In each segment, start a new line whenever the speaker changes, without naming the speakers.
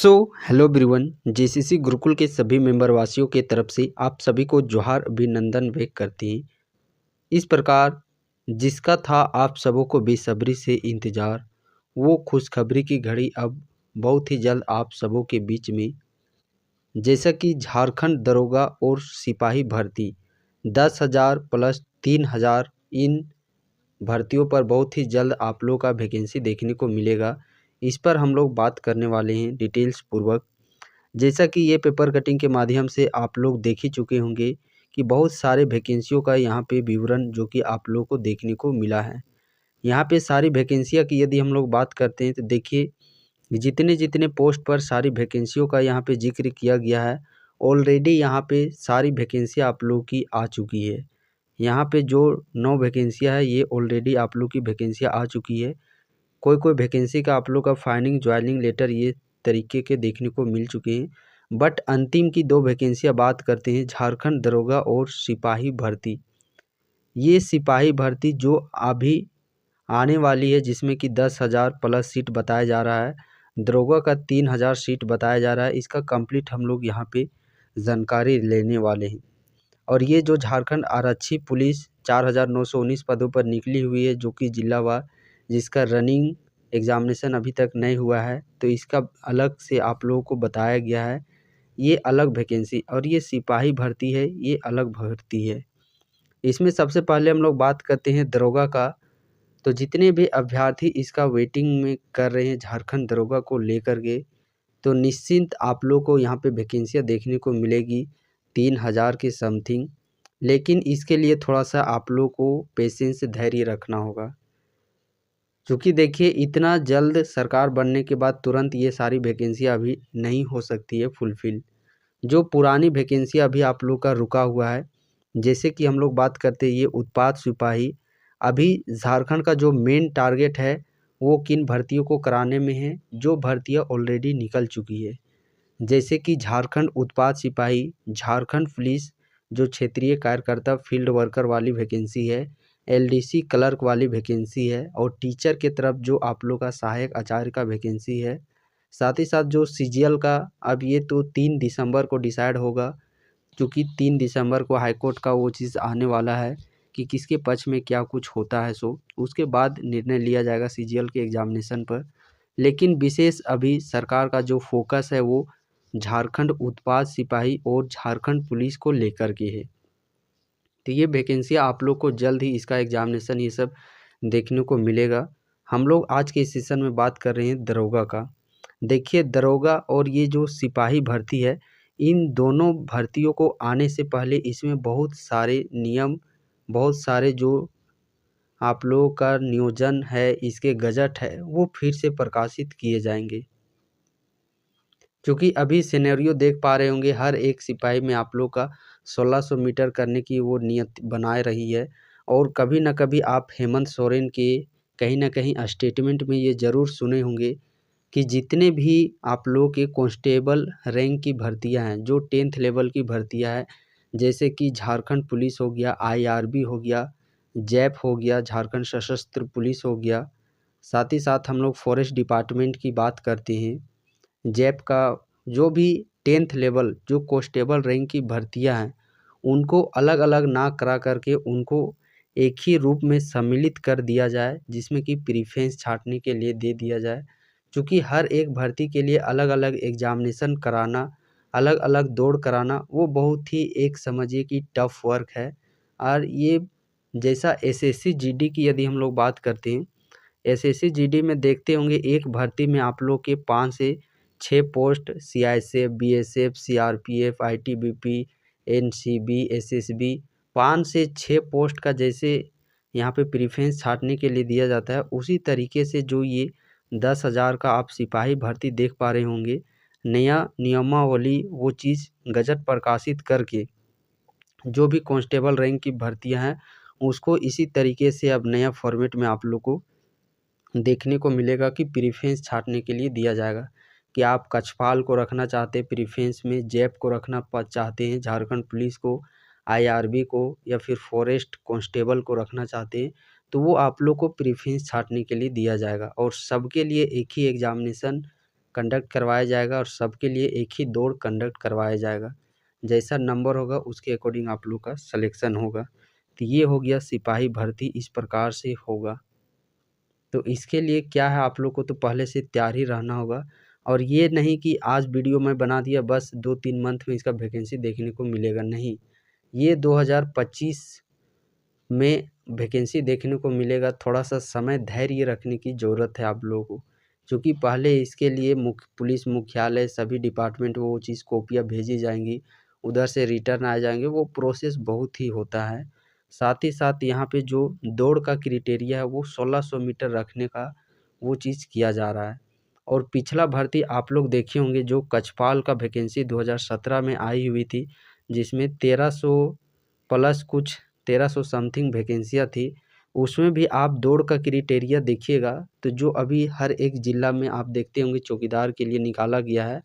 So hello everyone, JCC Gurukul के सभी member वासियों के तरफ से आप सभी को जोहार अभिनंदन व्यक्त करते हैं। इस प्रकार जिसका था आप सबों को बेसब्री से इंतज़ार, वो खुशखबरी की घड़ी अब बहुत ही जल्द आप सबों के बीच में। जैसा कि झारखंड दरोगा और सिपाही भर्ती 10,000 प्लस 3,000 इन भर्तियों पर बहुत ही जल्द आप लोग का वैकेंसी देखने को मिलेगा। इस पर हम लोग बात करने वाले हैं डिटेल्स पूर्वक। जैसा कि ये पेपर कटिंग के माध्यम से आप लोग देख ही चुके होंगे कि बहुत सारे वैकेंसियों का यहाँ पे विवरण जो कि आप लोग को देखने को मिला है। यहाँ पे सारी वैकेंसियाँ की यदि हम लोग बात करते हैं तो देखिए, जितने जितने पोस्ट पर सारी वैकेंसियों का यहाँ पे जिक्र किया गया है, ऑलरेडी यहाँ पे सारी वैकेंसियाँ आप लोग की आ चुकी है। यहाँ पे जो 9 वैकेंसियाँ है ये ऑलरेडी आप लोग की वैकेंसियाँ आ चुकी है। कोई कोई वैकेंसी का आप लोग का फाइनल ज्वाइनिंग लेटर ये तरीके के देखने को मिल चुके हैं। बट अंतिम की 2 वैकेंसियाँ बात करते हैं, झारखंड दरोगा और सिपाही भर्ती। ये सिपाही भर्ती जो अभी आने वाली है, जिसमें कि 10,000 प्लस सीट बताया जा रहा है, दरोगा का 3,000 सीट बताया जा रहा है। इसका कंप्लीट हम लोग यहाँ पे जानकारी लेने वाले हैं। और ये जो झारखंड आरक्षी पुलिस 4,919 पदों पर निकली हुई है, जो कि जिलावार, जिसका रनिंग एग्जामिनेशन अभी तक नहीं हुआ है, तो इसका अलग से आप लोगों को बताया गया है। ये अलग वैकेंसी और ये सिपाही भर्ती है, ये अलग भर्ती है। इसमें सबसे पहले हम लोग बात करते हैं दरोगा का। तो जितने भी अभ्यर्थी इसका वेटिंग में कर रहे हैं झारखंड दरोगा को लेकर के, तो निश्चिंत आप लोग को यहाँ पे वैकेंसियाँ देखने को मिलेगी 3,000 के समथिंग। लेकिन इसके लिए थोड़ा सा आप लोग को पेशेंस धैर्य रखना होगा, क्योंकि देखिए इतना जल्द सरकार बनने के बाद तुरंत ये सारी वैकेंसियाँ अभी नहीं हो सकती है फुलफ़िल। जो पुरानी वैकेंसियाँ अभी आप लोग का रुका हुआ है, जैसे कि हम लोग बात करते हैं ये उत्पाद सिपाही। अभी झारखंड का जो मेन टारगेट है वो किन भर्तियों को कराने में है, जो भर्तियाँ ऑलरेडी निकल चुकी है। जैसे कि झारखंड उत्पाद सिपाही, झारखंड पुलिस जो क्षेत्रीय कार्यकर्ता फील्ड वर्कर वाली वैकेंसी है, एलडीसी क्लर्क वाली वैकेंसी है, और टीचर के तरफ जो आप लोग का सहायक आचार्य का वैकेंसी है। साथ ही साथ जो सीजीएल का, अब ये तो 3 दिसंबर को डिसाइड होगा, क्योंकि 3 दिसंबर को हाईकोर्ट का वो चीज़ आने वाला है कि किसके पक्ष में क्या कुछ होता है। सो उसके बाद निर्णय लिया जाएगा सीजीएल के एग्जामिनेशन पर। लेकिन विशेष अभी सरकार का जो फोकस है वो झारखंड उत्पाद सिपाही और झारखंड पुलिस को लेकर के है। तो ये वैकेंसियाँ आप लोग को जल्द ही इसका एग्जामिनेशन ये सब देखने को मिलेगा। हम लोग आज के इस सेशन में बात कर रहे हैं दरोगा का। देखिए दरोगा और ये जो सिपाही भर्ती है, इन दोनों भर्तियों को आने से पहले इसमें बहुत सारे नियम, बहुत सारे जो आप लोगों का नियोजन है, इसके गजट है, वो फिर से प्रकाशित किए जाएंगे। क्योंकि अभी सिनेरियो देख पा रहे होंगे, हर एक सिपाही में आप लोग का 1600 मीटर करने की वो नियत बनाए रही है। और कभी ना कभी आप हेमंत सोरेन के कहीं ना कहीं स्टेटमेंट में ये ज़रूर सुने होंगे कि जितने भी आप लोग के कांस्टेबल रैंक की भर्तियां हैं, जो 10th लेवल की भर्तियां हैं, जैसे कि झारखंड पुलिस हो गया, आईआरबी हो गया, जैप हो गया, झारखंड सशस्त्र पुलिस हो गया, साथ ही साथ हम लोग फॉरेस्ट डिपार्टमेंट की बात करते हैं, जैप का, जो भी 10th लेवल जो कांस्टेबल रैंक की भर्तियां हैं, उनको अलग अलग ना करा करके उनको एक ही रूप में सम्मिलित कर दिया जाए, जिसमें कि प्रीफरेंस छांटने के लिए दे दिया जाए। क्योंकि हर एक भर्ती के लिए अलग अलग एग्जामिनेशन कराना, अलग अलग दौड़ कराना, वो बहुत ही एक समझिए कि टफ वर्क है। और ये जैसा एसएससी जीडी की यदि हम लोग बात करते हैं, एसएससी जीडी में देखते होंगे एक भर्ती में आप लोग के 5 से 6 post CISF, BSF, CRPF, ITBP, NCB, SSB, 5 से 6 पोस्ट का जैसे यहाँ पे प्रीफरेंस छांटने के लिए दिया जाता है, उसी तरीके से जो ये 10,000 का आप सिपाही भर्ती देख पा रहे होंगे, नया नियमावली वो चीज़ गजट प्रकाशित करके जो भी कांस्टेबल रैंक की भर्तियां हैं, उसको इसी तरीके से अब नया फॉर्मेट में आप लोग को देखने को मिलेगा कि प्रीफरेंस छांटने के लिए दिया जाएगा। कि आप कछपाल को रखना चाहते हैं प्रीफरेंस में, जैप को रखना चाहते हैं, झारखंड पुलिस को, आईआरबी को, या फिर फॉरेस्ट कांस्टेबल को रखना चाहते हैं, तो वो आप लोग को प्रीफरेंस छांटने के लिए दिया जाएगा। और सबके लिए एक ही एग्जामिनेशन कंडक्ट करवाया जाएगा और सबके लिए एक ही दौड़ कंडक्ट करवाया जाएगा। जैसा नंबर होगा उसके अकॉर्डिंग आप लोग का सिलेक्शन होगा। तो ये हो गया सिपाही भर्ती, इस प्रकार से होगा। तो इसके लिए क्या है, आप लोग को तो पहले से तैयार ही रहना होगा। और ये नहीं कि आज वीडियो मैं बना दिया बस 2-3 मंथ में इसका वैकेंसी देखने को मिलेगा, नहीं। ये 2025 में वैकेंसी देखने को मिलेगा। थोड़ा सा समय धैर्य रखने की ज़रूरत है आप लोगों को, क्योंकि पहले इसके लिए पुलिस मुख्यालय सभी डिपार्टमेंट वो चीज़ कॉपियाँ भेजी जाएंगी, उधर से रिटर्न आ जाएंगे, वो प्रोसेस बहुत ही होता है। साथ ही साथ यहाँ पे जो दौड़ का क्राइटेरिया है वो 1600 मीटर रखने का वो चीज़ किया जा रहा है। और पिछला भर्ती आप लोग देखे होंगे जो कछपाल का वैकेंसी 2017 में आई हुई थी, जिसमें 1300 प्लस कुछ 1300 समथिंग वैकेंसियाँ थी। उसमें भी आप दौड़ का क्राइटेरिया देखिएगा तो जो अभी हर एक ज़िला में आप देखते होंगे चौकीदार के लिए निकाला गया है,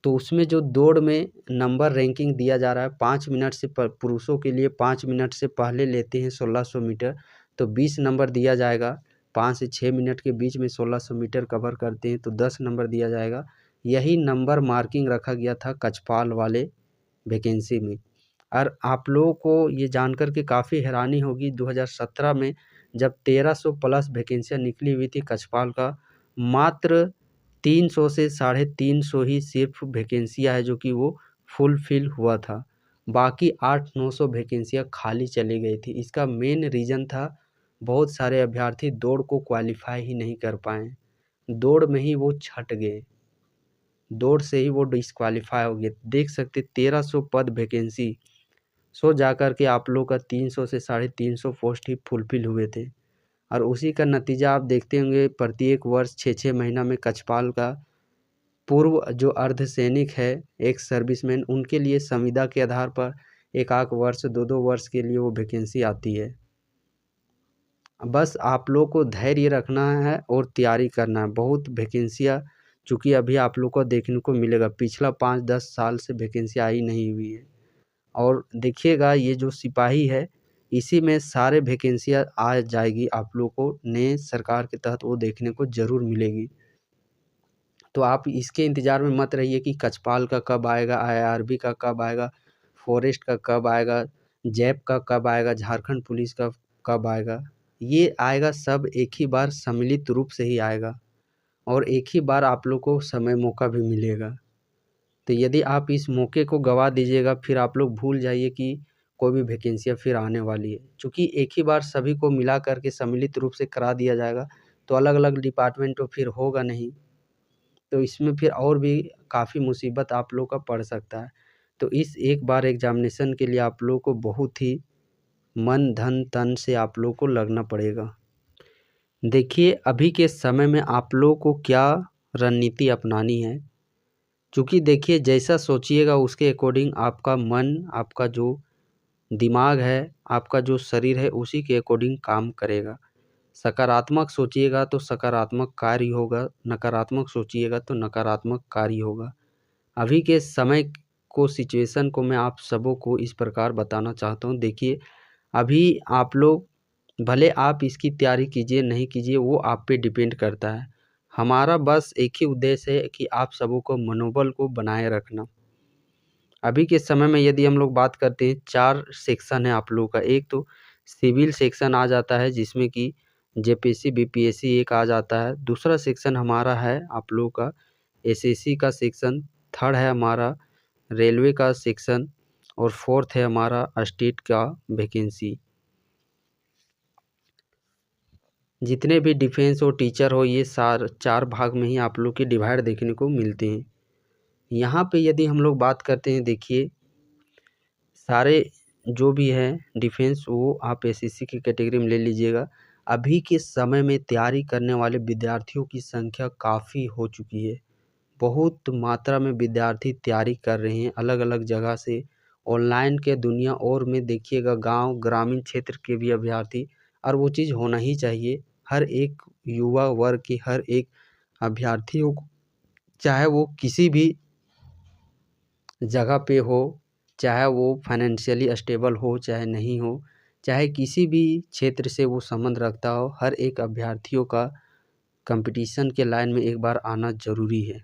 तो उसमें जो दौड़ में नंबर रैंकिंग दिया जा रहा है 5 मिनट से पुरुषों के लिए 5 मिनट से पहले लेते हैं 1600 मीटर, तो 20 नंबर दिया जाएगा। 5 से 6 मिनट के बीच में 1600 मीटर कवर करते हैं तो 10 नंबर दिया जाएगा। यही नंबर मार्किंग रखा गया था कछपाल वाले वैकेंसी में। और आप लोगों को ये जानकर के काफ़ी हैरानी होगी, 2017 में जब 1300 प्लस वैकेंसियाँ निकली हुई थी कछपाल का, मात्र 300 से 350 ही सिर्फ वैकेंसियाँ है जो कि वो फुलफिल हुआ था। बाकी 800-900 वैकेंसियाँ खाली चली गई थी। इसका मेन रीज़न था बहुत सारे अभ्यर्थी दौड़ को क्वालिफाई ही नहीं कर पाए, दौड़ में ही वो छट गए, दौड़ से ही वो डिस्क्वालीफाई हो गए। देख सकते 1300 पद वैकेंसी सो जाकर के आप लोग का 300 से 350 पोस्ट ही फुलफिल हुए थे। और उसी का नतीजा आप देखते होंगे प्रत्येक वर्ष 6-6 महीना में कछपाल का पूर्व जो अर्धसैनिक है एक सर्विसमैन, उनके लिए संविदा के आधार पर एक आध वर्ष 2-2 वर्ष के लिए वो वैकेंसी आती है। बस आप लोग को धैर्य रखना है और तैयारी करना है। बहुत वैकेंसियाँ चूँकि अभी आप लोग को देखने को मिलेगा, पिछला 5-10 साल से वैकेंसी आई नहीं हुई है। और देखिएगा ये जो सिपाही है इसी में सारे वैकेंसियाँ आ जाएगी, आप लोग को नए सरकार के तहत वो देखने को ज़रूर मिलेगी। तो आप इसके इंतज़ार में मत रहिए कि कछपाल का कब आएगा, आईआरबी का कब आएगा, फॉरेस्ट का कब आएगा, जैप का कब आएगा, झारखंड पुलिस का कब आएगा। ये आएगा सब एक ही बार सम्मिलित रूप से ही आएगा और एक ही बार आप लोग को समय मौका भी मिलेगा। तो यदि आप इस मौके को गवा दीजिएगा फिर आप लोग भूल जाइए कि कोई भी वैकेंसियाँ फिर आने वाली है। चूँकि एक ही बार सभी को मिला कर के सम्मिलित रूप से करा दिया जाएगा तो अलग-अलग डिपार्टमेंट तो फिर होगा नहीं। तो इसमें फिर और भी काफ़ी मुसीबत आप लोग का पड़ सकता है। तो इस एक बार एग्ज़ामिनेशन के लिए आप लोग को बहुत ही मन, धन, तन से आप लोग को लगना पड़ेगा। देखिए अभी के समय में आप लोग को क्या रणनीति अपनानी है, क्योंकि देखिए जैसा सोचिएगा उसके अकॉर्डिंग आपका मन, आपका जो दिमाग है, आपका जो शरीर है उसी के अकॉर्डिंग काम करेगा। सकारात्मक सोचिएगा तो सकारात्मक कार्य होगा, नकारात्मक सोचिएगा तो नकारात्मक कार्य होगा। अभी के समय को सिचुएशन को मैं आप सबों को इस प्रकार बताना चाहता हूँ। देखिए अभी आप लोग भले आप इसकी तैयारी कीजिए नहीं कीजिए वो आप पे डिपेंड करता है। हमारा बस एक ही उद्देश्य है कि आप सबों को मनोबल को बनाए रखना। अभी के समय में यदि हम लोग बात करते हैं 4 सेक्शन है आप लोगों का। एक तो सिविल सेक्शन आ जाता है जिसमें कि जेपीएससी, बीपीएससी एक आ जाता है। दूसरा सेक्शन हमारा है आप लोगों का एसएससी का सेक्शन। थर्ड है हमारा रेलवे का सेक्शन और फोर्थ है हमारा स्टेट का वैकेंसी। जितने भी डिफेंस और टीचर हो ये 4 भाग में ही आप लोग के डिवाइड देखने को मिलते हैं। यहाँ पे यदि हम लोग बात करते हैं देखिए सारे जो भी है डिफेंस वो आप एसएससी की कैटेगरी में ले लीजिएगा। अभी के समय में तैयारी करने वाले विद्यार्थियों की संख्या काफ़ी हो चुकी है। बहुत मात्रा में विद्यार्थी तैयारी कर रहे हैं अलग अलग जगह से, ऑनलाइन के दुनिया और में देखिएगा गांव ग्रामीण क्षेत्र के भी अभ्यर्थी। और वो चीज़ होना ही चाहिए। हर एक युवा वर्ग के हर एक अभ्यर्थियों को, चाहे वो किसी भी जगह पे हो, चाहे वो फाइनेंशियली स्टेबल हो चाहे नहीं हो, चाहे किसी भी क्षेत्र से वो संबंध रखता हो, हर एक अभ्यर्थियों का कंपटीशन के लाइन में एक बार आना ज़रूरी है।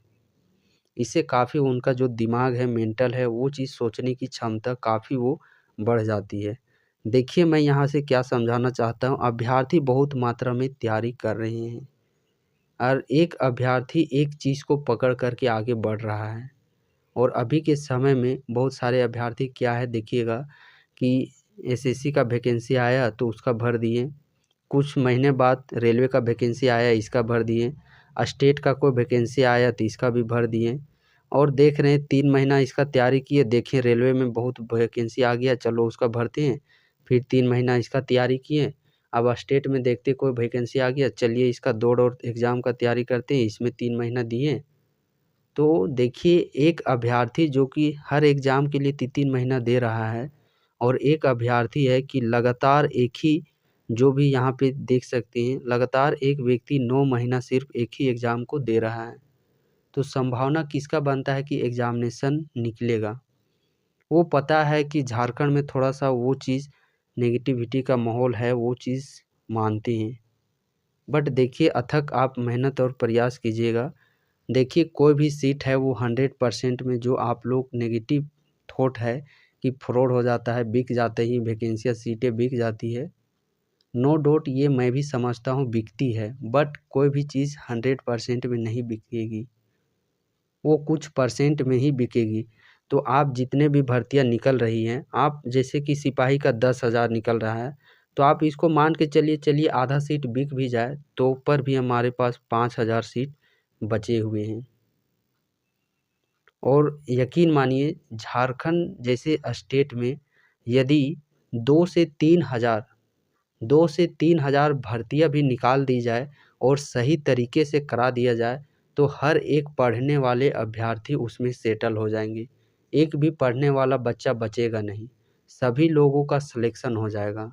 इससे काफ़ी उनका जो दिमाग है, मेंटल है, वो चीज़ सोचने की क्षमता काफ़ी वो बढ़ जाती है। देखिए, मैं यहाँ से क्या समझाना चाहता हूँ, अभ्यर्थी बहुत मात्रा में तैयारी कर रहे हैं और एक अभ्यर्थी एक चीज़ को पकड़ कर के आगे बढ़ रहा है। और अभी के समय में बहुत सारे अभ्यर्थी क्या है, देखिएगा कि एसएससी का वैकेंसी आया तो उसका भर दिए, कुछ महीने बाद रेलवे का वैकेंसी आया इसका भर दिए, स्टेट का कोई वैकेंसी आया तो इसका भी भर दिए, और देख रहे हैं 3 महीना इसका तैयारी किए, देखें रेलवे में बहुत वैकेंसी आ गया, चलो उसका भरते हैं। फिर 3 महीना इसका तैयारी किए, अब स्टेट में देखते कोई वैकेंसी आ गया, चलिए इसका दौड़ और एग्ज़ाम का तैयारी करते हैं, इसमें 3 महीना दिए। तो देखिए, एक अभ्यर्थी जो कि हर एग्ज़ाम के लिए 3-3 महीना दे रहा है, और एक अभ्यर्थी है कि लगातार एक ही, जो भी यहाँ पे देख सकते हैं, लगातार एक व्यक्ति 9 महीना सिर्फ एक ही एग्ज़ाम को दे रहा है। तो संभावना किसका बनता है कि एग्ज़ामिनेशन निकलेगा। वो पता है कि झारखंड में थोड़ा-सा वो चीज़ नेगेटिविटी का माहौल है, वो चीज़ मानते हैं। बट देखिए, अथक आप मेहनत और प्रयास कीजिएगा। देखिए, कोई भी सीट है वो 100% में जो आप लोग नेगेटिव थॉट है कि फ्रॉड हो जाता है, बिक जाते ही वैकेंसियाँ, सीटें बिक जाती है। नो डाउट ये मैं भी समझता हूँ बिकती है, बट कोई भी चीज़ 100% में नहीं बिकेगी, वो कुछ परसेंट में ही बिकेगी। तो आप जितने भी भर्तियाँ निकल रही हैं, आप जैसे कि सिपाही का 10,000 निकल रहा है, तो आप इसको मान के चलिए आधा सीट बिक भी जाए तो ऊपर भी हमारे पास 5,000 सीट बचे हुए हैं। और यकीन मानिए, झारखंड जैसे स्टेट में यदि 2 से 3 हज़ार भर्तियाँ भी निकाल दी जाए और सही तरीके से करा दिया जाए, तो हर एक पढ़ने वाले अभ्यर्थी उसमें सेटल हो जाएंगे। एक भी पढ़ने वाला बच्चा बचेगा नहीं, सभी लोगों का सिलेक्शन हो जाएगा,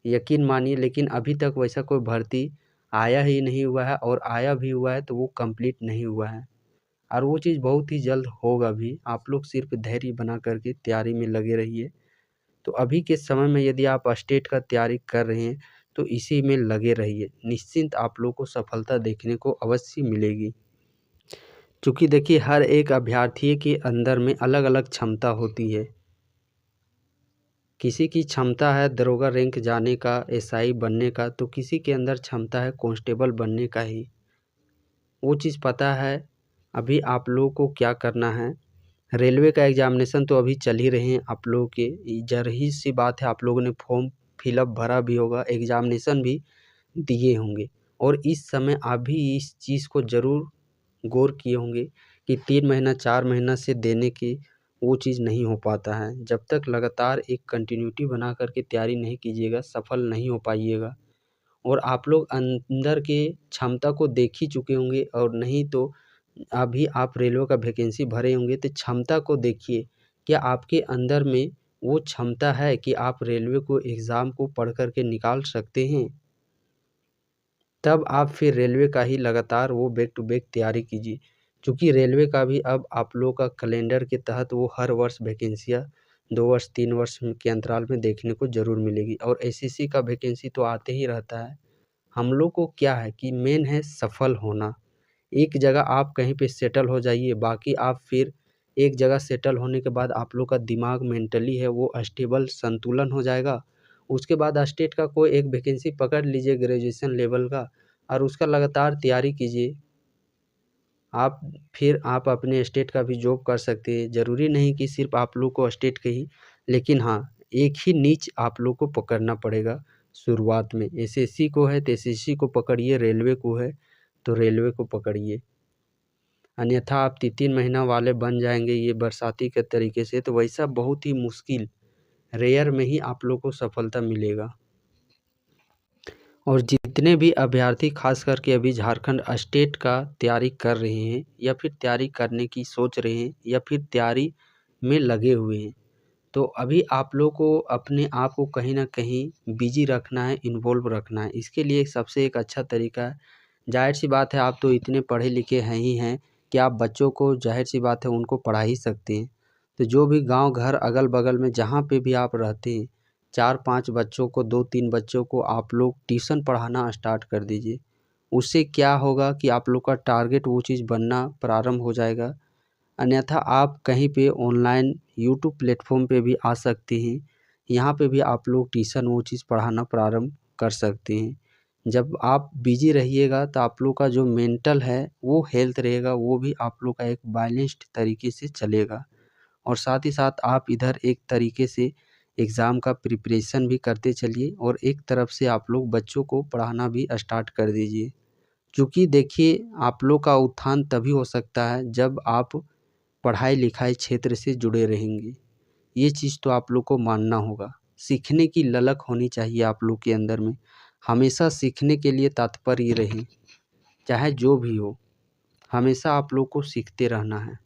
यकीन मानिए। लेकिन अभी तक वैसा कोई भर्ती आया ही नहीं हुआ है, और आया भी हुआ है तो वो कंप्लीट नहीं हुआ है, और वो चीज़ बहुत ही जल्द होगा भी। आप लोग सिर्फ धैर्य बना करके तैयारी में लगे रहिए। तो अभी के समय में यदि आप स्टेट का तैयारी कर रहे हैं तो इसी में लगे रहिए, निश्चिंत आप लोग को सफलता देखने को अवश्य मिलेगी। क्योंकि देखिए, हर एक अभ्यर्थी के अंदर में अलग अलग क्षमता होती है। किसी की क्षमता है दरोगा रैंक जाने का, एसआई बनने का, तो किसी के अंदर क्षमता है कांस्टेबल बनने का ही। वो चीज़ पता है अभी आप लोगों को क्या करना है। रेलवे का एग्ज़ामिनेशन तो अभी चल ही रहे हैं आप लोगों के, ज़रूरी सी बात है आप लोगों ने फॉर्म फिलअप भरा भी होगा, एग्ज़ामिनेशन भी दिए होंगे, और इस समय आप भी इस चीज़ को ज़रूर गौर किए होंगे कि 3 महीना 4 महीना से देने की वो चीज़ नहीं हो पाता है। जब तक लगातार एक कंटिन्यूटी बना कर के तैयारी नहीं कीजिएगा, सफल नहीं हो पाइएगा। और आप लोग अंदर के क्षमता को देख ही चुके होंगे, और नहीं तो अभी आप रेलवे का वैकेंसी भरे होंगे तो क्षमता को देखिए, क्या आपके अंदर में वो क्षमता है कि आप रेलवे को एग्ज़ाम को पढ़ कर के निकाल सकते हैं। तब आप फिर रेलवे का ही लगातार वो बैक टू बैक तैयारी कीजिए, क्योंकि रेलवे का भी अब आप लोग का कैलेंडर के तहत वो हर वर्ष वैकेंसियाँ 2 वर्ष 3 वर्ष के अंतराल में देखने को ज़रूर मिलेगी, और एसएससी का वैकेंसी तो आते ही रहता है। हम लोग को क्या है कि मेन है सफल होना। एक जगह आप कहीं पे सेटल हो जाइए, बाकी आप फिर एक जगह सेटल होने के बाद आप लोग का दिमाग मेंटली है वो स्टेबल संतुलन हो जाएगा। उसके बाद स्टेट का कोई एक वैकेंसी पकड़ लीजिए ग्रेजुएशन लेवल का, और उसका लगातार तैयारी कीजिए। आप फिर आप अपने स्टेट का भी जॉब कर सकते हैं। ज़रूरी नहीं कि सिर्फ आप लोग को स्टेट के ही, लेकिन हाँ, एक ही नीच आप लोग को पकड़ना पड़ेगा शुरुआत में। एसएससी को है तो एसएससी को पकड़िए, रेलवे को है तो रेलवे को पकड़िए, अन्यथा आप 3-3 महीना वाले बन जाएंगे ये बरसाती के तरीके से, तो वैसा बहुत ही मुश्किल, रेयर में ही आप लोग को सफलता मिलेगा। और जितने भी अभ्यर्थी खास करके अभी झारखंड स्टेट का तैयारी कर रहे हैं, या फिर तैयारी करने की सोच रहे हैं, या फिर तैयारी में लगे हुए हैं, तो अभी आप लोग को अपने आप को कहीं ना कहीं बिजी रखना है, इन्वॉल्व रखना है। इसके लिए सबसे एक अच्छा तरीका है, जाहिर सी बात है आप तो इतने पढ़े लिखे हैं ही हैं कि आप बच्चों को, जाहिर सी बात है, उनको पढ़ा ही सकते हैं। तो जो भी गांव घर अगल बगल में जहाँ पे भी आप रहते हैं, 4-5 बच्चों को, 2-3 बच्चों को आप लोग ट्यूशन पढ़ाना स्टार्ट कर दीजिए। उससे क्या होगा कि आप लोग का टारगेट वो चीज़ बनना प्रारंभ हो जाएगा। अन्यथा आप कहीं पे ऑनलाइन यूट्यूब प्लेटफॉर्म पे भी आ सकते हैं। यहाँ पे भी आप लोग ट्यूशन वो चीज़ पढ़ाना प्रारंभ कर सकते हैं। जब आप बिजी रहिएगा तो आप लोग का जो मेंटल है वो हेल्थ रहेगा, वो भी आप लोग का एक बैलेंस्ड तरीके से चलेगा। और साथ ही साथ आप इधर एक तरीके से एग्ज़ाम का प्रिपरेशन भी करते चलिए और एक तरफ से आप लोग बच्चों को पढ़ाना भी स्टार्ट कर दीजिए। क्योंकि देखिए, आप लोग का उत्थान तभी हो सकता है जब आप पढ़ाई लिखाई क्षेत्र से जुड़े रहेंगे। ये चीज़ तो आप लोग को मानना होगा। सीखने की ललक होनी चाहिए आप लोग के अंदर में। हमेशा सीखने के लिए तत्पर ही रहें, चाहे जो भी हो। हमेशा आप लोग को सीखते रहना है।